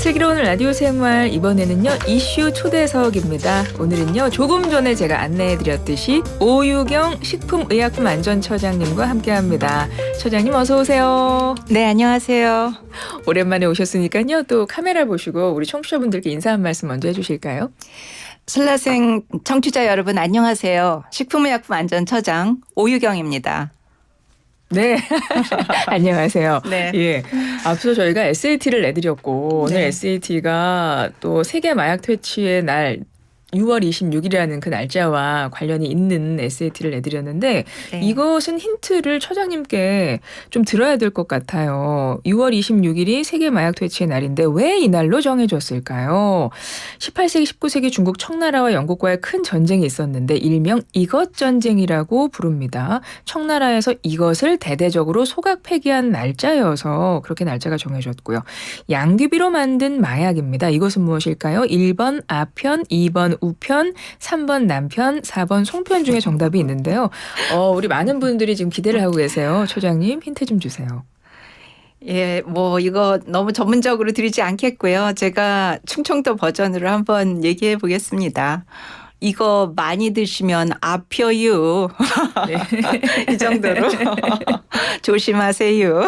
슬기로운 라디오 생활, 이번에는요 이슈 초대석입니다. 오늘은요 조금 전에 제가 안내해드렸듯이 오유경 식품의약품안전처장님과 함께합니다. 처장님 어서 오세요. 네, 안녕하세요. 오랜만에 오셨으니까요 또 카메라 보시고 우리 청취자분들께 인사 한 말씀 먼저 해주실까요? 슬라생 청취자 여러분 안녕하세요. 식품의약품안전처장 오유경입니다. 네. 안녕하세요. 네. 예. 앞서 저희가 SAT를 내드렸고 오늘 네. SAT가 또 세계 마약 퇴치의 날 6월 26일이라는 그 날짜와 관련이 있는 SAT를 내드렸는데 네. 이것은 힌트를 처장님께 좀 들어야 될 것 같아요. 6월 26일이 세계 마약 퇴치의 날인데 왜 이 날로 정해졌을까요? 18세기, 19세기 중국 청나라와 영국과의 큰 전쟁이 있었는데 일명 이것 전쟁이라고 부릅니다. 청나라에서 이것을 대대적으로 소각 폐기한 날짜여서 그렇게 날짜가 정해졌고요. 양귀비로 만든 마약입니다. 이것은 무엇일까요? 1번 아편, 2번 우편, 3번 남편, 4번 송편 중에 정답이 있는데요. 우리 많은 분들이 지금 기대를 하고 계세요. 처장님 힌트 좀 주세요. 예, 뭐 이거 너무 전문적으로 드리지 않겠고요. 제가 충청도 버전으로 한번 얘기해 보겠습니다. 이거 많이 드시면 아펴요. 네. 이 정도로 조심하세요.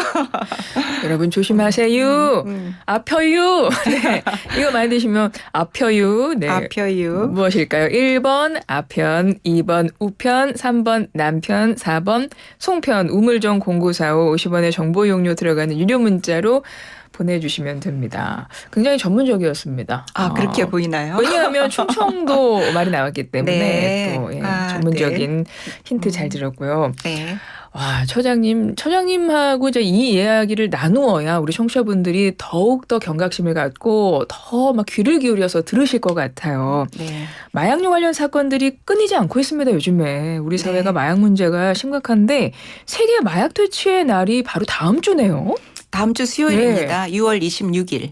여러분 조심하세요. 아펴요. 네. 이거 많이 드시면 아펴요. 네. 아펴요. 무엇일까요? 1번 아편, 2번 우편, 3번 남편, 4번 송편. 우물정 0945 50원의 정보 이용료 들어가는 유료 문자로 보내주시면 됩니다. 굉장히 전문적이었습니다. 그렇게 보이나요? 왜냐하면 충청도 말이 나왔기 때문에 네. 또 전문적인 힌트 잘 들었고요. 네. 와, 처장님하고 이제 이 이야기를 나누어야 우리 청취자분들이 더욱더 경각심을 갖고 더 막 귀를 기울여서 들으실 것 같아요. 네. 마약류 관련 사건들이 끊이지 않고 있습니다. 요즘에 우리 사회가 네. 마약 문제가 심각한데 세계 마약 퇴치의 날이 바로 다음 주네요. 다음 주 수요일입니다. 6월 26일.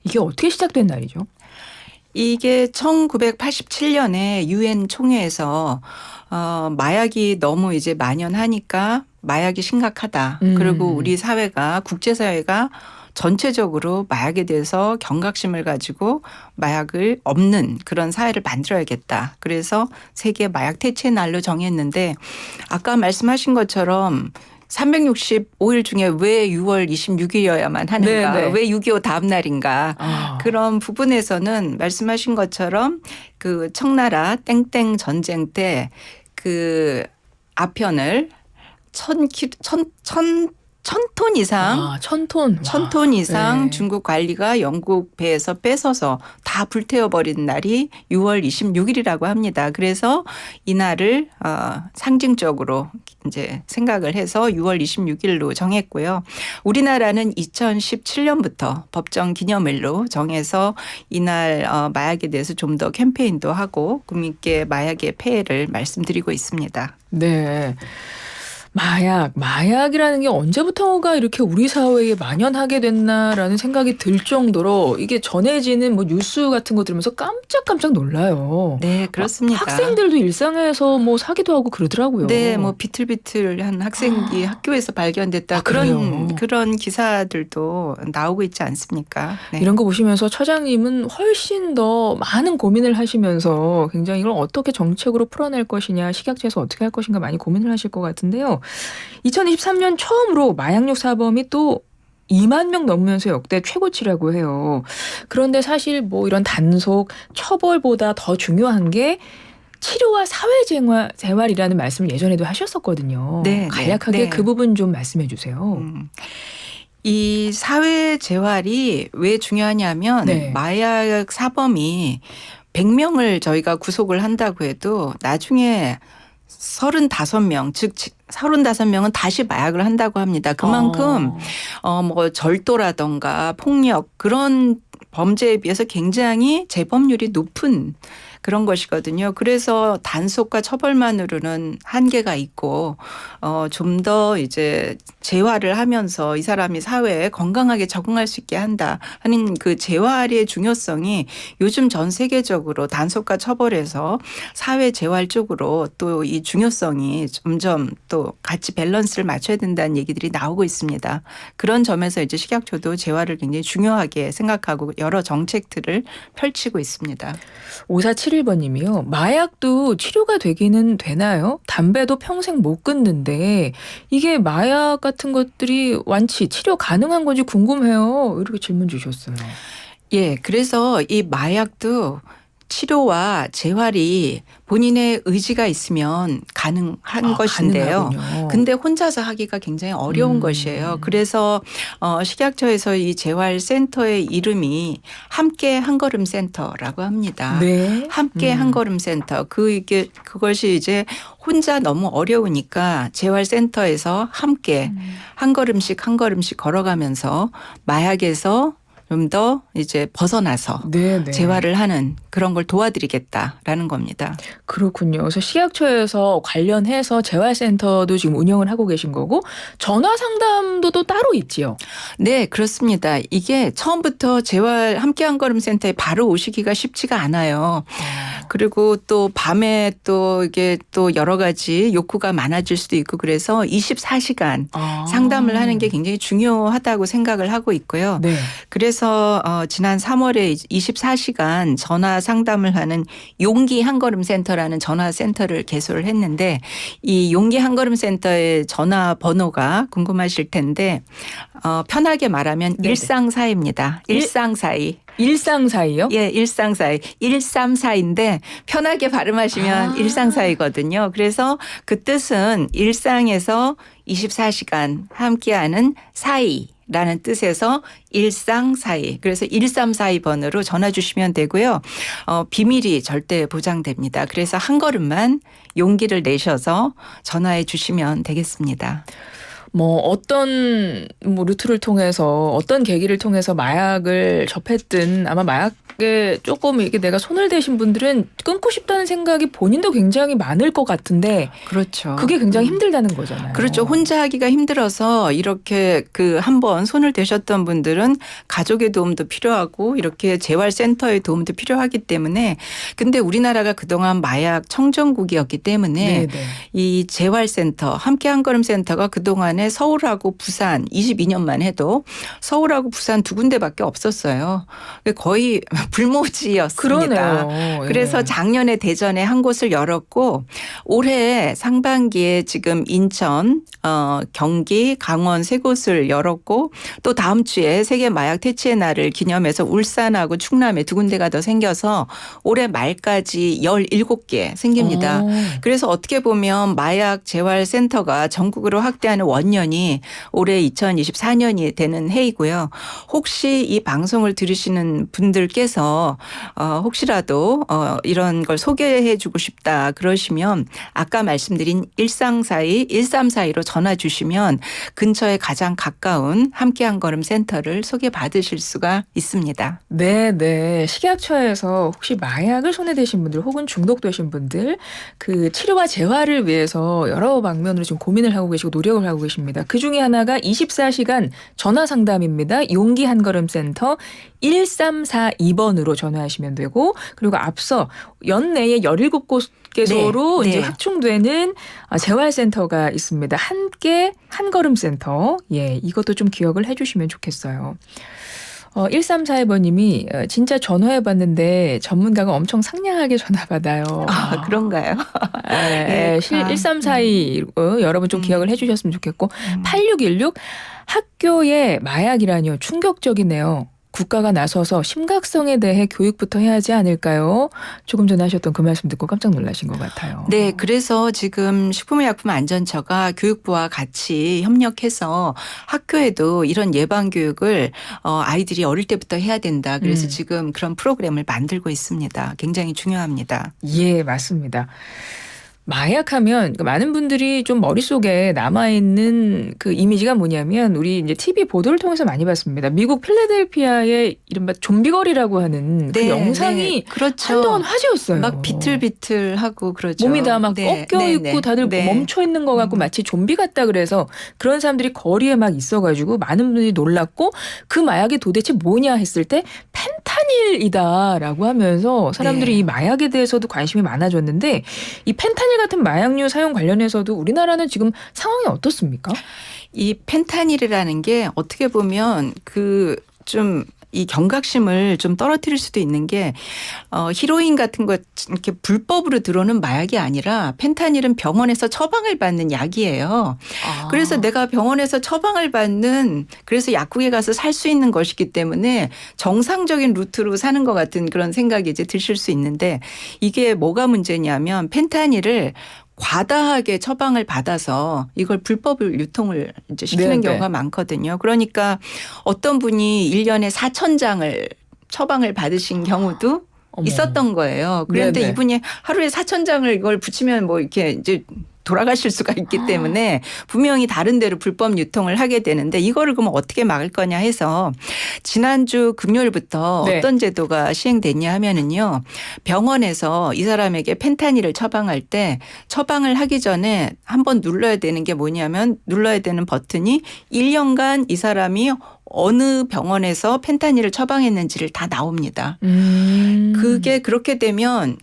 이게 어떻게 시작된 날이죠? 이게 1987년에 유엔 총회에서 마약이 너무 이제 만연하니까 마약이 심각하다. 그리고 우리 사회가 국제사회가 전체적으로 마약에 대해서 경각심을 가지고 마약을 없는 그런 사회를 만들어야겠다. 그래서 세계 마약 퇴치의 날로 정했는데 아까 말씀하신 것처럼 365일 중에 왜 6월 26일이어야만 하는가? 네네. 왜 6.25 다음 날인가? 그런 부분에서는 말씀하신 것처럼 그 청나라 땡땡 전쟁 때 그 아편을 1,000톤 이상 1,000톤. 1,000톤 이상 네. 중국 관리가 영국 배에서 뺏어서 다 불태워버린 날이 6월 26일이라고 합니다. 그래서 이 날을 상징적으로 이제 생각을 해서 6월 26일로 정했고요. 우리나라는 2017년부터 법정 기념일로 정해서 이날 마약에 대해서 좀 더 캠페인도 하고 국민께 마약의 폐해를 말씀드리고 있습니다. 네. 마약이라는 게 언제부터가 이렇게 우리 사회에 만연하게 됐나라는 생각이 들 정도로 이게 전해지는 뭐 뉴스 같은 거 들으면서 깜짝깜짝 놀라요. 네, 그렇습니다. 학생들도 일상에서 뭐 사기도 하고 그러더라고요. 네, 뭐 비틀비틀한 학생이 학교에서 발견됐다. 그래요? 그런 기사들도 나오고 있지 않습니까? 네. 이런 거 보시면서 처장님은 훨씬 더 많은 고민을 하시면서 굉장히 이걸 어떻게 정책으로 풀어낼 것이냐, 식약처에서 어떻게 할 것인가 많이 고민을 하실 것 같은데요. 2023년 처음으로 마약류 사범이 또 2만 명 넘으면서 역대 최고치라고 해요. 그런데 사실 뭐 이런 단속, 처벌보다 더 중요한 게 치료와 사회재활이라는 말씀을 예전에도 하셨었거든요. 네, 간략하게 네. 그 부분 좀 말씀해 주세요. 이 사회재활이 왜 중요하냐면 네. 마약 사범이 100명을 저희가 구속을 한다고 해도 나중에 35명, 즉 35명은 다시 마약을 한다고 합니다. 그만큼 뭐 절도라던가 폭력 그런 범죄에 비해서 굉장히 재범률이 높은 그런 것이거든요. 그래서 단속과 처벌만으로는 한계가 있고 좀 더 이제 재활을 하면서 이 사람이 사회에 건강하게 적응할 수 있게 한다 하는 그 재활의 중요성이 요즘 전 세계적으로 단속과 처벌에서 사회 재활 쪽으로 또 이 중요성이 점점 또 같이 밸런스를 맞춰야 된다는 얘기들이 나오고 있습니다. 그런 점에서 이제 식약처도 재활을 굉장히 중요하게 생각하고 하고 여러 정책들을 펼치고 있습니다. 5471번님이요. 마약도 치료가 되기는 되나요? 담배도 평생 못 끊는데 이게 마약 같은 것들이 완치, 치료 가능한 건지 궁금해요. 이렇게 질문 주셨어요. 예, 그래서 이 마약도 치료와 재활이 본인의 의지가 있으면 가능한 것인데요. 가능하군요. 근데 혼자서 하기가 굉장히 어려운 것이에요. 그래서 식약처에서 이 재활센터의 이름이 함께 한걸음 센터라고 합니다. 네. 함께 한걸음 센터. 그것이 이제 혼자 너무 어려우니까 재활센터에서 함께 한 걸음씩 한 걸음씩 걸어가면서 마약에서 좀 더 이제 벗어나서 네. 재활을 하는 그런 걸 도와드리겠다라는 겁니다. 그렇군요. 그래서 식약처에서 관련해서 재활센터도 지금 운영을 하고 계신 거고 전화 상담도 또 따로 있지요. 네, 그렇습니다. 이게 처음부터 재활 함께 한 걸음 센터에 바로 오시기가 쉽지가 않아요. 그리고 또 밤에 또 이게 또 여러 가지 욕구가 많아질 수도 있고 그래서 24시간 상담을 하는 게 굉장히 중요하다고 생각을 하고 있고요. 네. 그래서 지난 3월에 24시간 전화 상담을 하는 용기 한걸음 센터라는 전화 센터를 개소를 했는데 이 용기 한걸음 센터의 전화 번호가 궁금하실 텐데 편하게 말하면 네네. 일상사입니다. 일상사이. 일상사이요? 예, 일상사이. 134인데 편하게 발음하시면 일상사이거든요. 그래서 그 뜻은 일상에서 24시간 함께하는 사이. 라는 뜻에서 일상사이. 그래서 1342번으로 전화 주시면 되고요. 비밀이 절대 보장됩니다. 그래서 한 걸음만 용기를 내셔서 전화해 주시면 되겠습니다. 어떤 루트를 통해서 어떤 계기를 통해서 마약을 접했든 아마 마약에 조금 이게 내가 손을 대신 분들은 끊고 싶다는 생각이 본인도 굉장히 많을 것 같은데 그렇죠. 그게 굉장히 힘들다는 거잖아요. 그렇죠. 혼자 하기가 힘들어서 이렇게 한번 손을 대셨던 분들은 가족의 도움도 필요하고 이렇게 재활센터의 도움도 필요하기 때문에 근데 우리나라가 그동안 마약 청정국이었기 때문에 네네. 이 재활센터 함께 한걸음 센터가 그동안에 서울하고 부산 22년만 해도 서울하고 부산 두 군데밖에 없었어요. 거의 불모지였습니다. 그러네요. 그래서 예. 작년에 대전에 한 곳을 열었고 올해 상반기에 지금 인천, 경기, 강원 세 곳을 열었고 또 다음 주에 세계 마약 퇴치의 날을 기념해서 울산하고 충남에 두 군데가 더 생겨서 올해 말까지 17개 생깁니다. 그래서 어떻게 보면 마약 재활센터가 전국으로 확대하는 원년이 올해 2024년이 되는 해이고요. 혹시 이 방송을 들으시는 분들께서 혹시라도 이런 걸 소개해 주고 싶다 그러시면 아까 말씀드린 134이 1342로 전화 주시면 근처에 가장 가까운 함께 한 걸음 센터를 소개받으실 수가 있습니다. 네. 식약처에서 혹시 마약을 손에 대신 분들 혹은 중독되신 분들 그 치료와 재활을 위해서 여러 방면으로 지금 고민을 하고 계시고 노력을 하고 계십니다. 그중에 하나가 24시간 전화 상담입니다. 용기 한걸음 센터 1342번으로 전화하시면 되고 그리고 앞서 연내에 17곳 개소로 네. 이제 확충되는 재활센터가 있습니다. 함께 한걸음 센터. 예, 이것도 좀 기억을 해주시면 좋겠어요. 1342번님이 진짜 전화해봤는데 전문가가 엄청 상냥하게 전화 받아요. 그런가요? 네, 1342 여러분 좀 기억을 해주셨으면 좋겠고 8616 학교에 마약이라니요. 충격적이네요. 국가가 나서서 심각성에 대해 교육부터 해야 하지 않을까요? 조금 전에 하셨던 그 말씀 듣고 깜짝 놀라신 것 같아요. 네, 그래서 지금 식품의약품안전처가 교육부와 같이 협력해서 학교에도 이런 예방 교육을 아이들이 어릴 때부터 해야 된다. 그래서 지금 그런 프로그램을 만들고 있습니다. 굉장히 중요합니다. 예, 맞습니다. 마약하면 많은 분들이 좀 머릿속에 남아있는 그 이미지가 뭐냐면 우리 이제 TV 보도를 통해서 많이 봤습니다. 미국 필라델피아의 이른바 좀비거리라고 하는 그 영상이 그렇죠. 한동안 화제였어요. 막 비틀비틀하고 그러죠. 몸이 다 막 꺾여 있고 다들 멈춰 있는 것 같고 마치 좀비 같다 그래서 그런 사람들이 거리에 막 있어가지고 많은 분들이 놀랐고 그 마약이 도대체 뭐냐 했을 때 펜타닐이다라고 하면서 사람들이 이 마약에 대해서도 관심이 많아졌는데 이 펜타닐 같은 마약류 사용 관련해서도 우리나라는 지금 상황이 어떻습니까? 이 펜타닐이라는 게 어떻게 보면 좀 이 경각심을 좀 떨어뜨릴 수도 있는 게 히로인 같은 것 이렇게 불법으로 들어오는 마약이 아니라 펜타닐은 병원에서 처방을 받는 약이에요. 아. 그래서 내가 병원에서 처방을 받는 그래서 약국에 가서 살 수 있는 것이기 때문에 정상적인 루트로 사는 것 같은 그런 생각이 이제 드실 수 있는데 이게 뭐가 문제냐면 펜타닐을 과다하게 처방을 받아서 이걸 불법을 유통을 이제 시키는 네네. 경우가 많거든요. 그러니까 어떤 분이 1년에 4,000장을 처방을 받으신 경우도 어머. 있었던 거예요. 그런데 네네. 이분이 하루에 4,000장을 이걸 붙이면 뭐 이렇게 이제 돌아가실 수가 있기 때문에 분명히 다른 데로 불법 유통을 하게 되는데 이거를 그러면 어떻게 막을 거냐 해서 지난주 금요일부터 네. 어떤 제도가 시행됐냐 하면은요. 병원에서 이 사람에게 펜타닐을 처방할 때 처방을 하기 전에 한번 눌러야 되는 게 뭐냐면 눌러야 되는 버튼이 1년간 이 사람이 어느 병원에서 펜타닐을 처방했는지를 다 나옵니다. 그게 그렇게 되면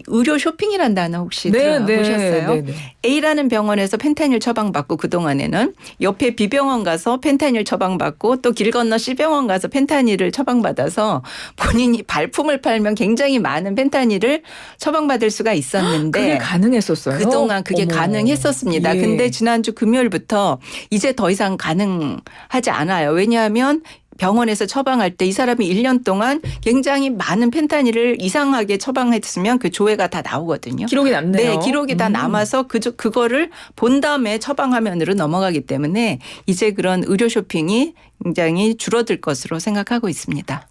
의료 쇼핑이라는 단어 혹시 들어보셨어요? 네. A라는 병원에서 펜타닐 처방받고 그동안에는 옆에 B병원 가서 펜타닐 처방받고 또 길 건너 C병원 가서 펜타닐을 처방받아서 본인이 발품을 팔면 굉장히 많은 펜타닐을 처방받을 수가 있었는데 그게 가능했었어요. 그동안 그게 어머. 가능했었습니다. 예. 근데 지난주 금요일부터 이제 더 이상 가능하지 않아요. 왜냐하면 병원에서 처방할 때 이 사람이 1년 동안 굉장히 많은 펜타닐을 이상하게 처방했으면 그 조회가 다 나오거든요. 기록이 남네요. 네, 기록이 다 남아서 그거를 본 다음에 처방 화면으로 넘어가기 때문에 이제 그런 의료 쇼핑이 굉장히 줄어들 것으로 생각하고 있습니다.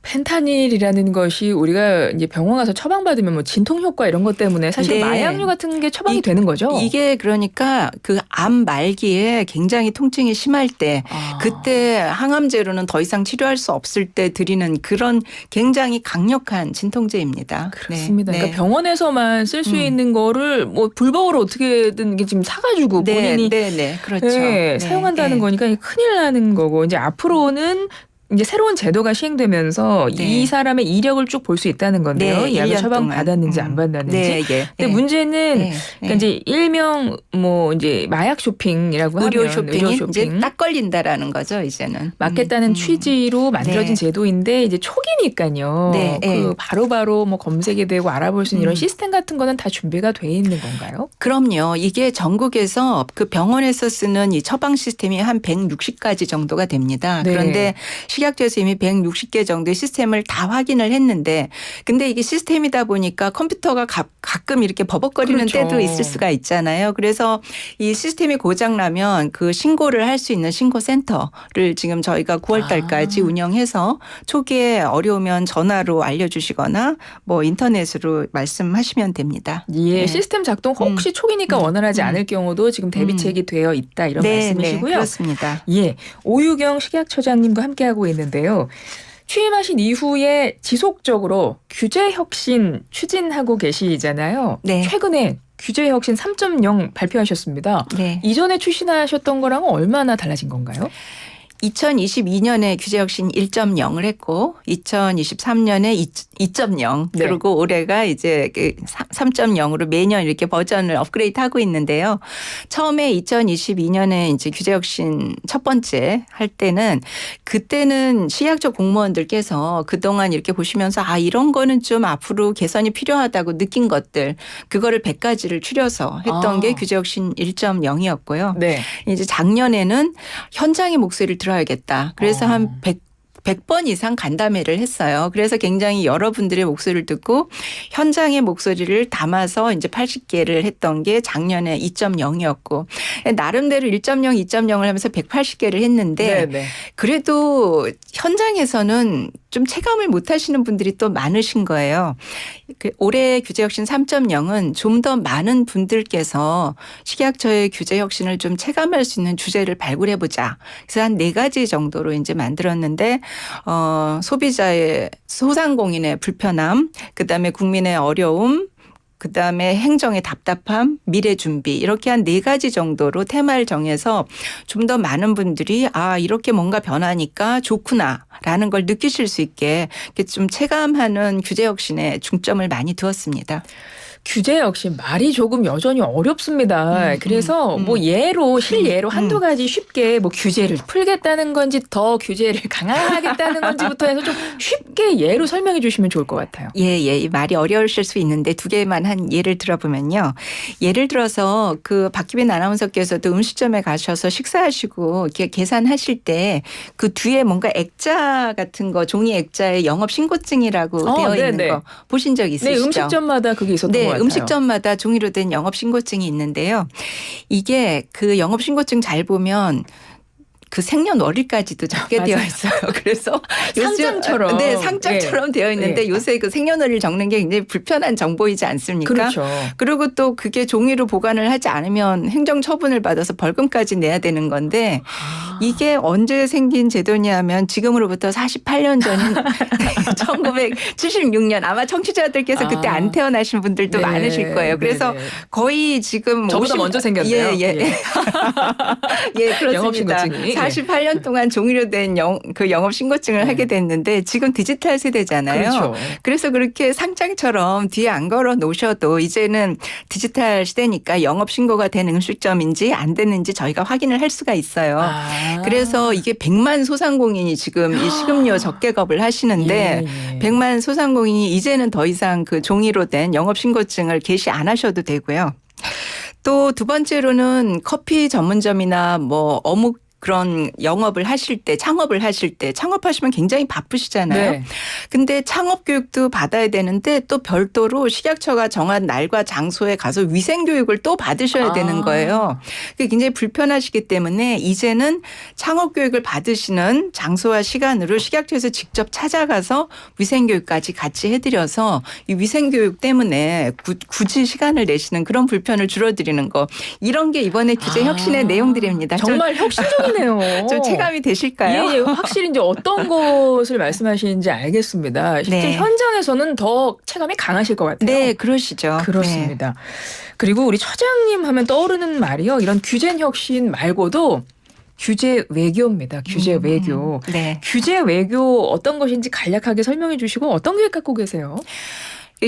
펜타닐이라는 것이 우리가 이제 병원 가서 처방받으면 뭐 진통 효과 이런 것 때문에 사실 네. 마약류 같은 게 처방이 되는 거죠. 이게 그러니까 그 암 말기에 굉장히 통증이 심할 때 그때 항암제로는 더 이상 치료할 수 없을 때 드리는 그런 굉장히 강력한 진통제입니다. 그렇습니다. 네. 그러니까 병원에서만 쓸 수 있는 거를 뭐 불법으로 어떻게든 이게 지금 사가지고 본인이 그렇죠. 네, 사용한다는 거니까 큰일 나는 거고 이제 앞으로는 이제 새로운 제도가 시행되면서 이 사람의 이력을 쭉 볼 수 있다는 건데요. 이 약을 처방 받았는지 안 받았는지. 근데 문제는 그러니까 이제 일명 뭐 이제 마약 쇼핑이라고 하면 의료 쇼핑이 이제 딱 걸린다라는 거죠. 이제는 막겠다는 취지로 만들어진 제도인데 이제 초기니까요. 그 바로바로 뭐 검색이 되고 알아볼 수 있는 이런 시스템 같은 거는 다 준비가 돼 있는 건가요? 그럼요. 이게 전국에서 그 병원에서 쓰는 이 처방 시스템이 한 160가지 정도가 됩니다. 그런데 식약처에서 이미 160개 정도의 시스템을 다 확인을 했는데 근데 이게 시스템이다 보니까 컴퓨터가 가끔 이렇게 버벅거리는 때도 있을 수가 있잖아요. 그래서 이 시스템이 고장나면 그 신고를 할 수 있는 신고센터를 지금 저희가 9월 달까지 운영해서 초기에 어려우면 전화로 알려주시거나 뭐 인터넷으로 말씀하시면 됩니다. 예, 시스템 작동 혹시 초기니까 원활하지 않을 경우도 지금 대비책이 되어 있다 이런 말씀이시고요. 그렇습니다. 예, 오유경 식약처장님과 함께하고 있는데요. 취임하신 이후에 지속적으로 규제 혁신 추진하고 계시잖아요. 최근에 규제 혁신 3.0 발표하셨습니다. 이전에 추진하셨던 거랑은 얼마나 달라진 건가요? 2022년에 규제혁신 1.0을 했고 2023년에 2.0 그리고 올해가 이제 3.0으로 매년 이렇게 버전을 업그레이드하고 있는데요. 처음에 2022년에 이제 규제혁신 첫 번째 할 때는 그때는 식약처 공무원들께서 그동안 이렇게 보시면서 이런 거는 좀 앞으로 개선이 필요하다고 느낀 것들 그거를 100가지를 추려서 했던 게 규제혁신 1.0이었고요. 이제 작년에는 현장의 목소리를 들어야겠다. 그래서 한 100번 이상 간담회를 했어요. 그래서 굉장히 여러분들의 목소리를 듣고 현장의 목소리를 담아서 이제 80개를 했던 게 작년에 2.0이었고 나름대로 1.0, 2.0을 하면서 180개를 했는데 그래도 현장에서는 좀 체감을 못 하시는 분들이 또 많으신 거예요. 올해 규제혁신 3.0은 좀 더 많은 분들께서 식약처의 규제혁신을 좀 체감할 수 있는 주제를 발굴해보자. 그래서 한 4가지 정도로 이제 만들었는데 소비자의 소상공인의 불편함, 그다음에 국민의 어려움, 그다음에 행정의 답답함, 미래 준비 이렇게 한 4가지 정도로 테마를 정해서 좀 더 많은 분들이 이렇게 뭔가 변하니까 좋구나라는 걸 느끼실 수 있게 좀 체감하는 규제 혁신에 중점을 많이 두었습니다. 규제 역시 말이 조금 여전히 어렵습니다. 그래서 뭐 실예로 한두 가지 쉽게 뭐 규제를 풀겠다는 건지 더 규제를 강화하겠다는 건지부터 해서 좀 쉽게 예로 설명해 주시면 좋을 것 같아요. 예, 이 말이 어려우실 수 있는데 두 개만 한 예를 들어보면요. 예를 들어서 그 박기빈 아나운서께서도 음식점에 가셔서 식사하시고 이렇게 계산하실 때 그 뒤에 뭔가 액자 같은 거 종이 액자에 영업 신고증이라고 되어 있는 네네. 거 보신 적 네, 있으시죠? 음식점마다 그게 있었던 것 네, 같아요. 음식점마다 종이로 된 영업 신고증이 있는데요. 이게 그 영업 신고증 잘 보면 그 생년월일까지도 적게 되어 있어요. 그래서 상장처럼. 네, 상장처럼 되어 있는데 요새 그 생년월일 적는 게 굉장히 불편한 정보이지 않습니까? 그렇죠. 그리고 또 그게 종이로 보관을 하지 않으면 행정 처분을 받아서 벌금까지 내야 되는 건데 이게 언제 생긴 제도냐면 지금으로부터 48년 전인 1976년 아마 청취자들께서 그때 안 태어나신 분들도 네. 많으실 거예요. 그래서 네네. 거의 지금 저보다 먼저 생겼네요. 예, 그렇습니다. 영업신고증이. 48년 동안 종이로 된 그 영업신고증을 하게 됐는데 지금 디지털 세대잖아요. 그렇죠. 그래서 그렇게 상장처럼 뒤에 안 걸어 놓으셔도 이제는 디지털 시대니까 영업신고가 된 음식점인지 안 됐는지 저희가 확인을 할 수가 있어요. 그래서 이게 100만 소상공인이 지금 이 식음료 적개겁을 하시는데 100만 소상공인이 이제는 더 이상 그 종이로 된 영업신고증을 게시 안 하셔도 되고요. 또 두 번째로는 커피 전문점이나 뭐 어묵 그런 영업을 하실 때 창업을 하실 때 창업하시면 굉장히 바쁘시잖아요. 네. 근데 창업 교육도 받아야 되는데 또 별도로 식약처가 정한 날과 장소에 가서 위생 교육을 또 받으셔야 되는 거예요. 그게 굉장히 불편하시기 때문에 이제는 창업 교육을 받으시는 장소와 시간으로 식약처에서 직접 찾아가서 위생 교육까지 같이 해드려서 이 위생 교육 때문에 굳이 시간을 내시는 그런 불편을 줄어드리는 거 이런 게 이번에 규제 혁신의 내용들입니다. 정말 혁신적이네요. 좀 체감이 되실까요? 예, 확실히 이제 어떤 것을 말씀하시는지 알겠습니다. 실제 네. 현장에서는 더 체감이 강하실 것 같아요. 네, 그러시죠. 그렇습니다. 그리고 우리 처장님 하면 떠오르는 말이요. 이런 규제 혁신 말고도 규제 외교입니다. 규제 외교. 네. 규제 외교 어떤 것인지 간략하게 설명해 주시고 어떤 계획 갖고 계세요?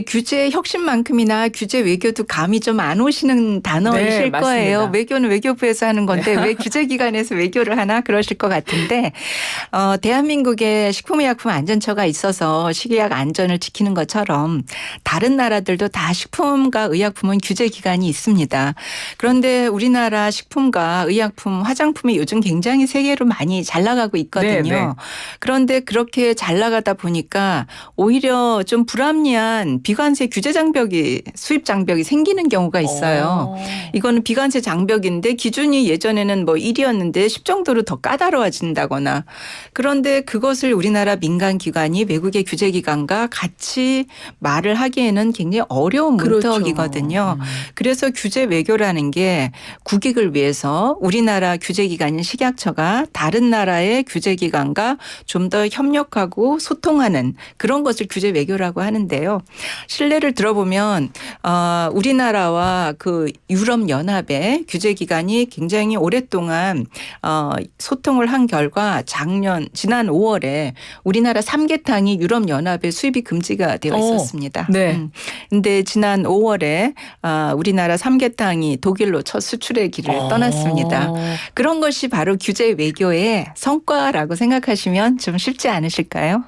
규제 혁신만큼이나 규제 외교도 감이 좀 안 오시는 단어이실 네, 맞습니다. 거예요. 외교는 외교부에서 하는 건데 왜 규제기관에서 외교를 하나 그러실 것 같은데 대한민국에 식품의약품안전처가 있어서 식의약 안전을 지키는 것처럼 다른 나라들도 다 식품과 의약품은 규제기관이 있습니다. 그런데 우리나라 식품과 의약품, 화장품이 요즘 굉장히 세계로 많이 잘 나가고 있거든요. 네. 그런데 그렇게 잘 나가다 보니까 오히려 좀 불합리한 비관세 규제 장벽이 수입 장벽이 생기는 경우가 있어요. 이거는 비관세 장벽인데 기준이 예전에는 뭐 1이었는데 10 정도로 더 까다로워진다거나 그런데 그것을 우리나라 민간 기관이 외국의 규제 기관과 같이 말을 하기에는 굉장히 어려운 문턱이거든요. 그래서 규제 외교라는 게 국익을 위해서 우리나라 규제 기관인 식약처가 다른 나라의 규제 기관과 좀 더 협력하고 소통하는 그런 것을 규제 외교라고 하는데요. 신뢰를 들어보면 우리나라와 그 유럽 연합의 규제 기관이 굉장히 오랫동안 소통을 한 결과 지난 5월에 우리나라 삼계탕이 유럽 연합의 수입이 금지가 되어 있었습니다. 네. 근데 지난 5월에 우리나라 삼계탕이 독일로 첫 수출의 길을 떠났습니다. 그런 것이 바로 규제 외교의 성과라고 생각하시면 좀 쉽지 않으실까요?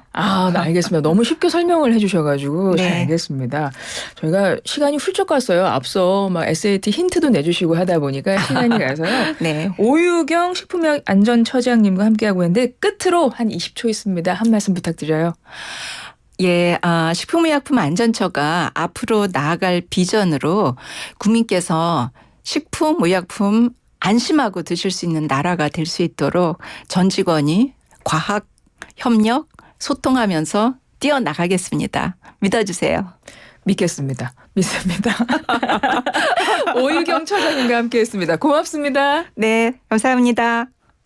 네, 알겠습니다. 너무 쉽게 설명을 해주셔가지고 잘 네. 알겠습니다. 저희가 시간이 훌쩍 갔어요. 앞서 막 SAT 힌트도 내주시고 하다 보니까 시간이 가서요. 네. 오유경 식품안전처장님과 함께하고 있는데 끝으로 한 20초 있습니다. 한 말씀 부탁드려요. 예, 식품의약품안전처가 앞으로 나아갈 비전으로 국민께서 식품, 의약품 안심하고 드실 수 있는 나라가 될 수 있도록 전 직원이 과학, 협력, 소통하면서 뛰어나가겠습니다. 믿어주세요. 믿겠습니다. 믿습니다. 오유경 처장님과 함께했습니다. 고맙습니다. 네, 감사합니다.